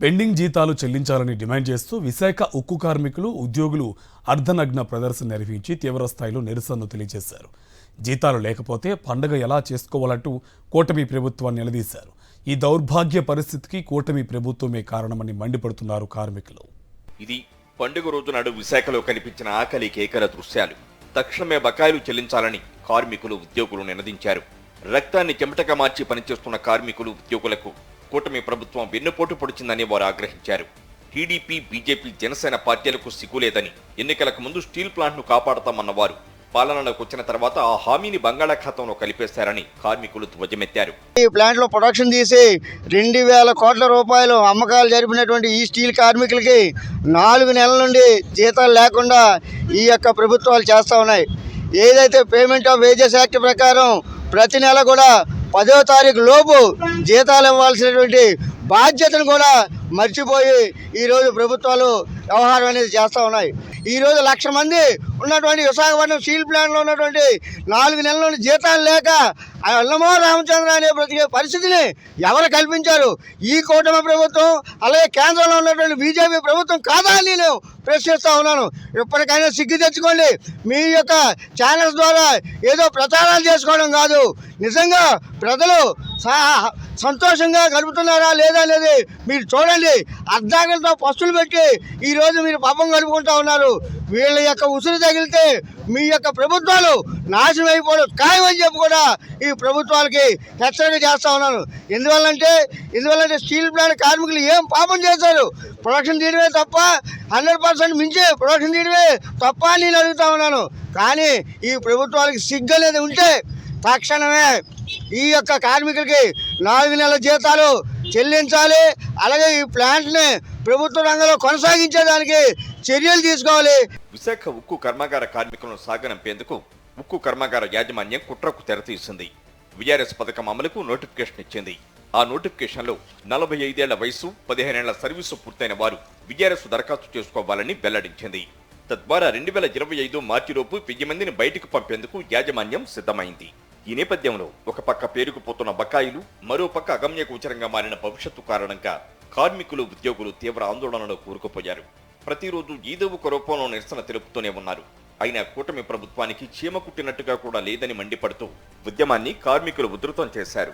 Pending జీతాలు చెల్లించాలని demand చేస్తూ విశాఖ ఉక్కు కార్మికులు, ఉద్యోగులు అర్ధనగ్న ప్రదర్శన నిర్వహించి తీవ్రస్థాయిలో నిరసనను తెలియజేశారు. జీతాలు లేకపోతే పండగ ఎలా చేసుకోవాలంటూ కూటమి ప్రభుత్వాన్ని నిలదీశారు. ఈ దౌర్భాగ్య పరిస్థితికి కూటమి ప్రభుత్వమే కారణమని మండిపడుతున్నారు కార్మికులు. ఇది పండుగ రోజు నాడు విశాఖలో కనిపించిన ఆకలి కేకల దృశ్యాలు. తక్షణమే బకాయిలు చెల్లించాలని కార్మికులు, ఉద్యోగులు నినదించారు. రక్తాన్ని చెమటగా మార్చి పనిచేస్తున్న కార్మికులు, ఉద్యోగులకు కూటమి ప్రభుత్వం వెన్నుపోటు పొడిచిందని వారు ఆగ్రహించారు. టీడీపీ, బీజేపీ, జనసేన పార్టీలకు సిగ్గులేదని, ఎన్నికలకు ముందు స్టీల్ ప్లాంట్ను కాపాడతామన్న వారు పాలనలోకి వచ్చిన తర్వాత ఆ హామీని బంగాళాఖాతంలో కలిపేశారని కార్మికులు ధ్వజమెత్తారు. ఈ ప్లాంట్ లో ప్రొడక్షన్ తీసి 2000 కోట్ల రూపాయలు అమ్మకాలు జరిపినటువంటి ఈ స్టీల్ కార్మికులకి 4 నెలల నుండి జీతాలు లేకుండా ఈ యొక్క ప్రభుత్వాలు చేస్తూ ఉన్నాయి. ఏదైతే పేమెంట్ ఆఫ్ వేజెస్ యాక్ట్ ప్రకారం ప్రతి నెల కూడా 10వ తారీఖు లోపు జీతాలు ఇవ్వాల్సినటువంటి బాధ్యతను కూడా మర్చిపోయి ఈరోజు ప్రభుత్వాలు వ్యవహారం అనేది చేస్తూ ఉన్నాయి. ఈరోజు 1,00,000 మంది ఉన్నటువంటి విశాఖపట్నం స్టీల్ ప్లాంట్లో ఉన్నటువంటి 4 నెలల నుండి జీతాలు లేక అల్లమో రామచంద్ర అనే బ్రతికే పరిస్థితిని ఎవరు కల్పించారు? ఈ కూటమి ప్రభుత్వం, అలాగే కేంద్రంలో ఉన్నటువంటి బీజేపీ ప్రభుత్వం కాదా అని నేను ప్రశ్నిస్తూ ఉన్నాను. ఇప్పటికైనా సిగ్గు తెచ్చుకోండి. మీ యొక్క ఛానల్స్ ద్వారా ఏదో ప్రచారాలు చేసుకోవడం కాదు, నిజంగా ప్రజలు సంతోషంగా గడుపుతున్నారా లేదా అనేది మీరు చూడండి. అర్ధాకలతో పస్తులు పెట్టి ఈరోజు మీరు పాపం గడుపుకుంటూ ఉన్నారు. వీళ్ళ యొక్క ఉసురు తగిలితే మీ యొక్క ప్రభుత్వాలు నాశనం అయిపోవడం ఖాయమని చెప్పి కూడా ఈ ప్రభుత్వాలకి హెచ్చరిక చేస్తూ ఉన్నాను. ఎందువల్లంటే స్టీల్ ప్లాంట్ కార్మికులు ఏం పాపం చేశారు? ప్రొడక్షన్ తీయడమే తప్ప, 100% మించి ప్రొడక్షన్ తీయడమే తప్ప అని నేను అడుగుతా ఉన్నాను. కానీ ఈ ప్రభుత్వాలకి సిగ్గు అనేది ఉంటే తక్షణమే ఈ యొక్క కార్మికులకి 4 నెలల జీతాలు చెల్లించాలి. అలాగే ఈ ప్లాంట్ని ప్రభుత్వ రంగంలో కొనసాగించేదానికి చర్యలు తీసుకోవాలి. విశాఖ ఉక్కు కర్మాగార కార్మికులను సాగనంపేందుకు ఉక్కు కర్మాగార యాజమాన్యం కుట్రకు తెరతీసింది. విఆర్ఎస్ పథకం అమలుకు నోటిఫికేషన్ ఇచ్చింది. ఆ నోటిఫికేషన్లో 45 ఏళ్ల వయసు, 15 ఏళ్ల సర్వీసు పూర్తయిన వారు విఆర్ఎస్ దరఖాస్తు చేసుకోవాలని వెల్లడించింది. తద్వారా 2025 మార్చిలోపు 1000 మందిని బయటకు పంపేందుకు యాజమాన్యం సిద్ధమైంది. ఈ నేపథ్యంలో ఒక పక్క పేరుకుపోతున్న బకాయిలు, మరో పక్క అగమ్య గోచరంగా మారిన భవిష్యత్తు కారణంగా కార్మికులు, ఉద్యోగులు తీవ్ర ఆందోళనలో కూరుకుపోయారు. ప్రతిరోజు ఏదో ఒక రూపంలో నిరసన తెలుపుతూనే ఉన్నారు. అయినా కూటమి ప్రభుత్వానికి చీమ కుట్టినట్టుగా కూడా లేదని మండిపడుతూ ఉద్యమాన్ని కార్మికులు ఉధృతం చేశారు.